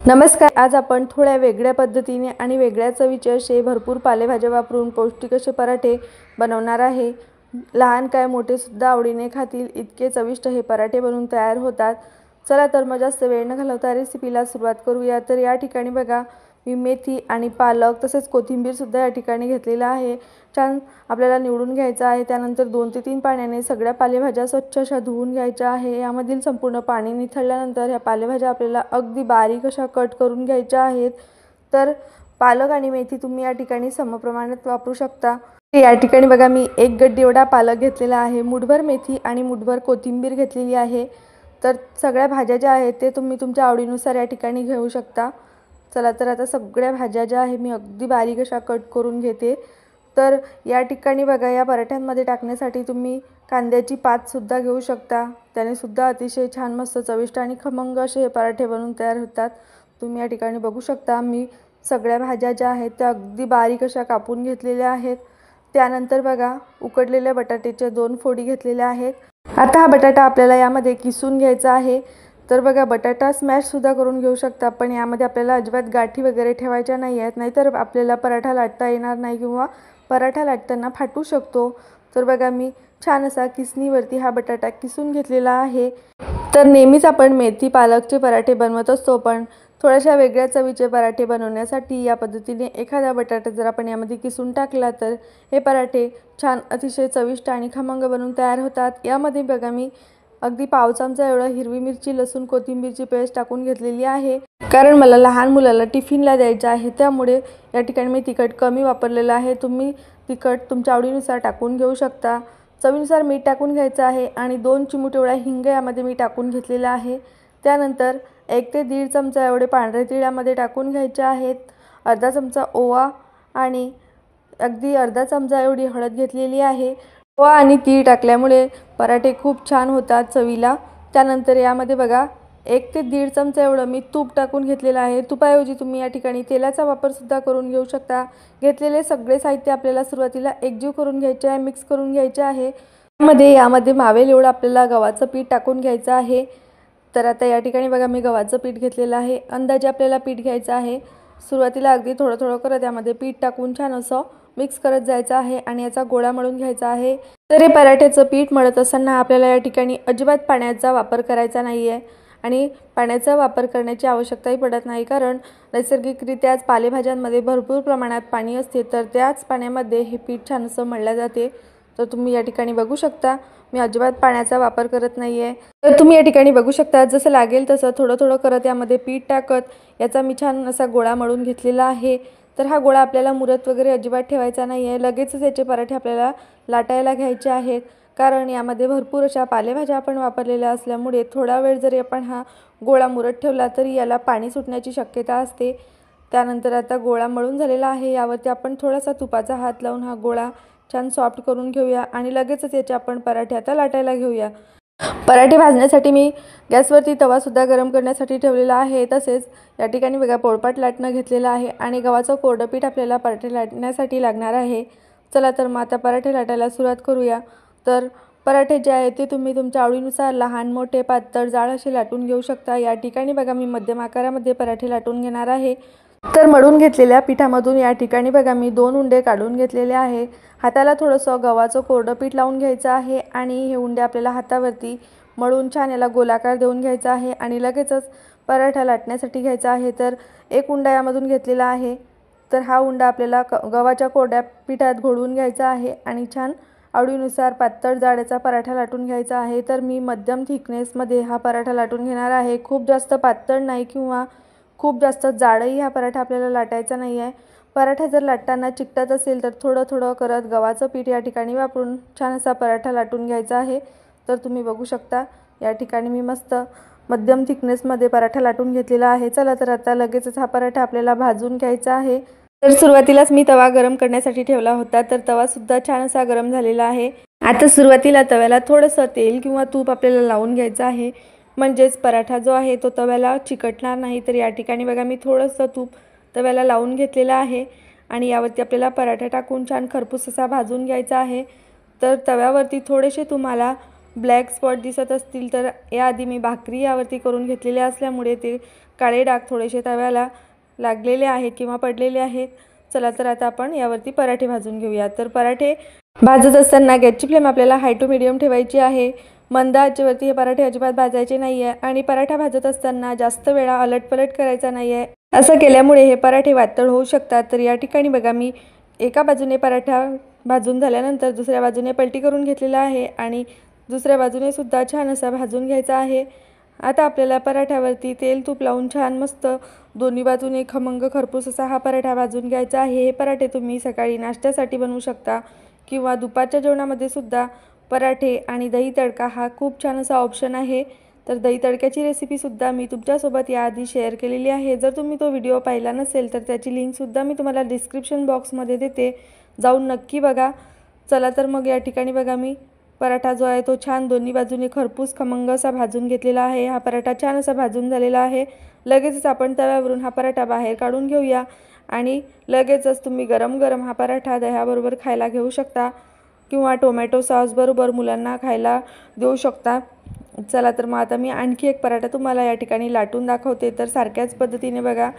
नमस्कार। आज आपण थोड्या वेगळ्या पद्धतीने आणि वेगळ्या चवीचे असे भरपूर पालेभाज्या वापरून पौष्टिक असे पराठे बनवणार आहे। लहान काय मोठे सुद्धा आवडीने खातील इतके चविष्ट हे पराठे बनवून तयार होतात। चला तर मग जास्त वेळ न घालवता रेसिपीला सुरुवात करूया। तर या ठिकाणी बघा मी मेथी आणि पालक तसेच कोथिंबीर सुद्धा या ठिकाणी घेतलेला आहे। छान आपल्याला निवडून घ्यायचा आहे। त्यानंतर 2 ते 3 पाण्याने सगळ्या पालेभाज्या स्वच्छ अशा धुवून घ्यायच्या आहे। यामधील संपूर्ण पाणी निथळल्यानंतर ह्या पालेभाज्या आपल्याला अगदी बारीक अशा कट करून घ्यायच्या आहेत। तर पालक आणि मेथी तुम्ही या ठिकाणी समप्रमाणात वापरू शकता। या ठिकाणी बघा मी 1 गड्डी एवढा पालक घेतलेला आहे, मुठभर मेथी आणि मुठभर कोथिंबीर घेतलेली आहे। तर सगळ्या भाज्या ज्या आहेत ते तुम्ही तुमच्या आवडीनुसार या ठिकाणी घेऊ शकता। चला तर आता सगळ्या भाज्या ज्या आहे मी अगदी बारीक अशा कट करून घेते। तर या ठिकाणी बघा या पराठ्यांमध्ये टाकण्यासाठी तुम्ही कांद्याची पात सुद्धा घेऊ शकता। त्याने सुद्धा अतिशय छान मस्त चविष्ट आणि खमंग असे हे पराठे बनवून तयार होतात। तुम्ही या ठिकाणी बघू शकता मी सगळ्या भाज्या ज्या आहेत त्या अगदी बारीक अशा कापून घेतलेल्या आहेत। त्यानंतर बघा उकडलेल्या बटाट्याच्या 2 फोडी घेतलेल्या आहेत। आता हा बटाटा आपल्याला यामध्ये किसून घ्यायचा आहे। तर बघा बटाटा स्मॅश सुद्धा करून घेऊ शकता, पण यामध्ये आपल्याला अजिबात गाठी वगैरे ठेवायच्या नाही आहेत, नाहीतर आपल्याला पराठा लाटता येणार नाही किंवा पराठा लाटताना फाटू शकतो। तर बघा मी छान असा किसणीवरती हा बटाटा किसून घेतलेला आहे। तर नेहमीच आपण मेथी पालकचे पराठे बनवत असतो, पण थोड्याशा वेगळ्या चवीचे पराठे बनवण्यासाठी या पद्धतीने एखादा बटाटा जर आपण यामध्ये किसून टाकला तर हे पराठे छान अतिशय चविष्ट आणि खमंग बनून तयार होतात। यामध्ये बघा मी अगदी पाव चमचा एवढा हिरवी मिरची लसूण कोथिंबीरची पेस्ट टाकून घेतलेली आहे, कारण मला लहान मुलाला टिफिनला द्यायचं आहे, त्यामुळे या ठिकाणी मी तिखट कमी वापरलेलं आहे। तुम्ही तिखट तुमच्या आवडीनुसार टाकून घेऊ शकता। चवीनुसार मीठ टाकून घ्यायचं आहे आणि 2 चिमूट एवढा हिंग यामध्ये मी टाकून घेतलेला आहे। त्यानंतर 1 ते 1.5 चमचा एवढे पांढरे तीळ यामध्ये टाकून घ्यायचे आहेत। अर्धा चमचा ओवा आणि अगदी अर्धा चमचा एवढी हळद घेतलेली आहे। ओवा आणि तीळ टाकल्यामुळे पराठे खूप छान होतात चवीला। त्यानंतर यामध्ये बघा 1 ते 1.5 चमचा एवढं मी तूप टाकून घेतलेलं आहे। तुपाऐवजी तुम्ही या ठिकाणी तेलाचा वापर सुद्धा करून घेऊ शकता। घेतलेले सगळे साहित्य आपल्याला सुरुवातीला एकजीव करून घ्यायचे आहे, मिक्स करून घ्यायचे आहे। यामध्ये मावेल एवढं आपल्याला गव्हाचं पीठ टाकून घ्यायचं आहे। तर आता या ठिकाणी बघा मी गव्हाचं पीठ घेतलेलं आहे। अंदाजे आपल्याला पीठ घ्यायचं आहे। सुरुवातीला अगदी थोडं थोडं करत यामध्ये पीठ टाकून छान असं मिक्स करत जायचं आहे आणि याचा गोळा मळून घ्यायचा आहे। तर हे पराठ्याचं पीठ मळत असताना आपल्याला या ठिकाणी अजिबात पाण्याचा वापर करायचा नाही आहे आणि पाण्याचा वापर करण्याची आवश्यकताही पडत नाही, कारण नैसर्गिकरित्याच पालेभाज्यांमध्ये भरपूर प्रमाणात पाणी असते। तर त्याच पाण्यामध्ये हे पीठ छान असं मळले जाते। तर तुम्ही या ठिकाणी बघू शकता मी अजिबात पाण्याचा वापर करत नाही आहे। तर तुम्ही या ठिकाणी बघू शकता जसं लागेल तसं थोडं थोडं करत यामध्ये पीठ टाकत याचा मी छान असा गोळा मळून घेतलेला आहे। तर हा गोळा आपल्याला मुरत वगैरे अजिबात ठेवायचा नाही आहे। लगेचच याचे पराठे आपल्याला लाटायला घ्यायचे आहेत, कारण यामध्ये भरपूर अशा पालेभाज्या आपण वापरलेल्या असल्यामुळे थोडा वेळ जरी आपण हा गोळा मुरत ठेवला तरी याला पाणी सुटण्याची शक्यता असते। त्यानंतर आता गोळा मळून झालेला आहे, यावरती आपण थोडासा तुपाचा हात लावून हा गोळा छान सॉफ्ट करून घेऊया आणि लगेचच याचे आपण पराठे आता लाटायला घेऊया। पराठे भाजण्यासाठी मी गॅसवरती तवा सुद्धा गरम करण्यासाठी ठेवलेला आहे। तसेच या ठिकाणी बघा पोळपाट लाटणं घेतलेलं आहे आणि गव्हाचं कोरडं पीठ आपल्याला पराठे लाटण्यासाठी लागणार आहे। चला तर मग आता पराठे लाटायला सुरुवात करूया। तर पराठे जे आहेत ते तुम्ही तुमच्या आवडीनुसार लहान मोठे पातळ जाड असे लाटून घेऊ शकता। या ठिकाणी बघा मी मध्यम आकारामध्ये पराठे लाटून घेणार आहे। तर मळून घेतलेल्या पिठामधून या ठिकाणी बघा मी 2 उंडे काढून घेतलेले आहे। हाताला थोडंसं गव्हाचं कोरडं पीठ लावून घ्यायचं आहे आणि हे उंडे आपल्याला हातावरती मळून छान याला गोलाकार देऊन घ्यायचा आहे आणि लगेचच पराठा लाटण्यासाठी घ्यायचा आहे। तर 1 उंडा यामधून घेतलेला आहे। तर हा उंडा आपल्याला गव्हाच्या कोरड्या पिठात घोळवून घ्यायचा आहे आणि छान आवडीनुसार पातळ जाडचा पराठा लाटून घ्यायचा आहे। तर मी मध्यम थिकनेसमध्ये हा पराठा लाटून घेणार आहे। खूप जास्त पातळ नाही किंवा खूप जास्त जाडही हा पराठा आपल्याला लाटायचा नाही आहे। पराठा जर लाटताना चिकटत असेल तर थोडं थोडं करत गव्हाचं पीठ या ठिकाणी वापरून छान असा पराठा लाटून घ्यायचा आहे। तर तुम्ही बघू शकता या ठिकाणी मी मस्त मध्यम थिकनेसमध्ये पराठा लाटून घेतलेला आहे। चला तर आता लगेचच हा पराठा आपल्याला भाजून घ्यायचा आहे। तर सुरुवातीलाच मी तवा गरम करण्यासाठी ठेवला होता, तर तवा सुद्धा छान असा गरम झालेला आहे। आता सुरुवातीला तव्याला थोडंसं तेल किंवा तूप आपल्याला लावून घ्यायचं आहे, म्हणजेच पराठा जो आहे तो तव्याला चिकटणार नाही। तर या ठिकाणी बघा मी थोडंसं तूप तव्याला लावून घेतलेलं आहे आणि यावरती आपल्याला पराठा टाकून छान खरपूस असा भाजून घ्यायचा आहे। तर तव्यावरती थोडेसे तुम्हाला ब्लॅक स्पॉट दिसत असतील तर याआधी मी भाकरी यावरती करून घेतलेले असल्यामुळे ते काळे डाग थोडेसे तव्याला लागलेले आहेत किंवा पडलेले आहेत। चला तर आता आपण यावरती पराठे भाजून घेऊया। तर पराठे भाजत असताना गॅसची फ्लेम आपल्याला हाय टू मीडियम ठेवायची आहे। मंद आचेवरती हे पराठे अजिबात भाजायचे नाही आहे आणि पराठा भाजत असताना जास्त वेळा अलटपलट करायचा नाही आहे। असं केल्यामुळे हे पराठे वातळ होऊ शकतात। तर या ठिकाणी बघा मी एका बाजूने पराठा भाजून झाल्यानंतर दुसऱ्या बाजूने पलटी करून घेतलेला आहे आणि दुसऱ्या बाजूने सुद्धा छान असा भाजून घ्यायचा आहे। आता आपल्याला पराठ्यावरती तेल तूप लावून छान मस्त दोन्ही बाजूने खमंग खरपूस असा हा पराठा भाजून घ्यायचा आहे। हे पराठे तुम्ही सकाळी नाश्त्यासाठी बनवू शकता किंवा दुपारच्या जेवणामध्ये सुद्धा पराठे आणि दही तडका हा खूप छान असा ऑप्शन आहे। तर दही तडक्याची रेसिपी सुद्धा मी तुमच्यासोबत याआधी शेअर केलेली आहे। जर तुम्ही तो व्हिडिओ पाहिला नसेल तर त्याची लिंक सुद्धा मी तुम्हाला डिस्क्रिप्शन बॉक्समध्ये देते, जाऊन नक्की बघा। चला तर मग या ठिकाणी बघा मी पराठा जो आहे तो छान दोन्ही बाजूने खरपूस खमंग असा भाजून घेतलेला आहे। हा पराठा छान असा भाजून झालेला आहे। लगेचच आपण तव्यावरून हा पराठा बाहेर काढून घेऊया आणि लगेचच तुम्ही गरम गरम हा पराठा दह्याबरोबर खायला घेऊ शकता किंवा टोमॅटो सॉस बरोबर मुलांना खायला देऊ शकता। चला तर मग आता मी आणखी एक पराठा तुम्हाला या ठिकाणी लाटून दाखवते। तर सारख्याच पद्धतीने बघा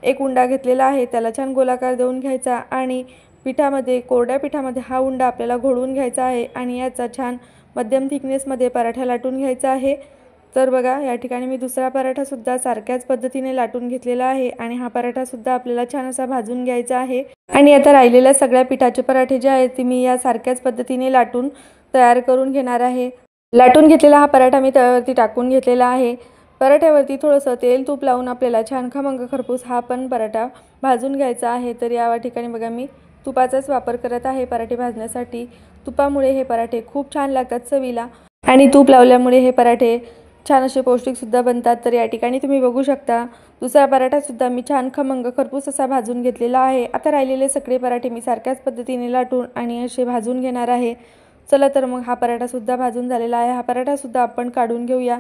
एक उंडा घेतलेला आहे, त्याला छान गोलाकार देऊन घ्यायचा आणि पिठामध्ये कोरड्या पिठामध्ये हा उंडा आपल्याला घोळवून घ्यायचा आहे आणि याचा छान मध्यम थिकनेसमध्ये पराठा लाटून घ्यायचा आहे। तर बघा या ठिकाणी मी दुसरा पराठा सुद्धा सारख्याच पद्धतीने लाटून घेतलेला आहे आणि हा पराठा सुद्धा आपल्याला छान असा भाजून घ्यायचा आहे। आणि आता राहिलेल्या सगळ्या पिठाचे पराठे जे आहेत ते मी या सारख्याच पद्धतीने लाटून तयार करून घेणार आहे। लाटून घेतलेला हा पराठा मी तव्यावरती टाकून घेतलेला आहे। पराठ्यावरती थोडंसं तेल तूप लावून आपल्याला छान खमंग खरपूस हा पण पराठा भाजून घ्यायचा आहे। तर या ठिकाणी बघा मी तुपाचाच वापर करत आहे पराठे भाजण्यासाठी। तुपामुळे हे पराठे खूप छान लागतात चवीला आणि तूप लावल्यामुळे हे पराठे छान असे पौष्टिक सुद्धा बनतात। तर या ठिकाणी तुम्ही बघू शकता दुसरा पराठा सुद्धा मी छान खमंग खरपूस असा भाजून घेतलेला आहे। आता राहिलेले सगळे पराठे मी सारख्याच पद्धतीने लाटून आणि असे भाजून घेणार आहे। चला तर मग हा पराठा सुद्धा भाजून झालेला आहे। हा पराठा सुद्धा आपण काढून घेऊया।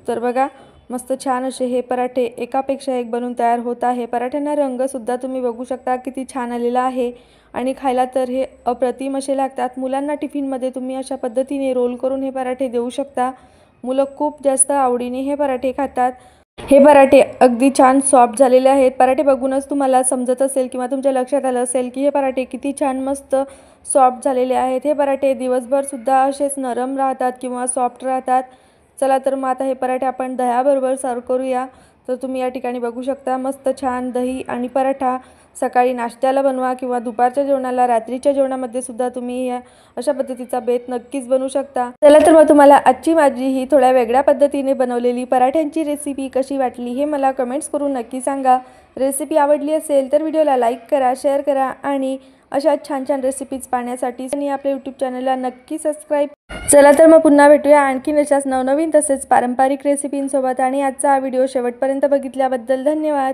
तर बघा मस्त छान असे हे पराठे एकापेक्षा एक बनून तयार होत आहे। पराठ्यांना रंग सुद्धा तुम्ही बघू शकता किती छान आलेला आहे आणि खायला तर हे अप्रतिम असे लागतात। मुलांना टिफिनमध्ये तुम्ही अशा पद्धतीने रोल करून हे पराठे देऊ शकता। मुलं खूप जास्त आवडीने हे पराठे खातात। हे पराठे अगदी छान सॉफ्ट झालेले आहेत। पराठे बघूनच तुम्हाला समजत असेल किंवा तुमच्या लक्षात आलं असेल की हे पराठे किती छान मस्त सॉफ्ट झालेले आहेत। हे पराठे दिवसभर सुद्धा असेच नरम राहतात किंवा सॉफ्ट राहतात। चला तर मग आता हे पराठे आपण दह्याबरोबर सर्व करूया। तर तुम्ही या ठिकाणी बघू शकता मस्त छान दही आणि पराठा सकाळी नाश्त्याला बनवा किंवा दुपारच्या जेवणाला रात्रीच्या जेवणामध्ये सुद्धा तुम्ही अशा पद्धतीचा बेत नक्कीच बनवू शकता। चला तर मग तुम्हाला आजची माझी ही थोड्या वेगळ्या पद्धतीने बनवलेली पराठ्यांची रेसिपी कशी वाटली हे मला कमेंट्स करून नक्की सांगा। रेसिपी आवडली असेल तर व्हिडिओला लाईक करा, शेअर करा आणि अशा छान छान रेसिपीज पाहण्यासाठी आपल्या यूट्यूब चॅनलला नक्की सबस्क्राईब। चला तर मग पुन्हा भेटूया आणखीन अशाच नवनवीन तसेच पारंपरिक रेसिपींसोबत। आणि आजचा हा व्हिडिओ शेवटपर्यंत बघितल्याबद्दल धन्यवाद।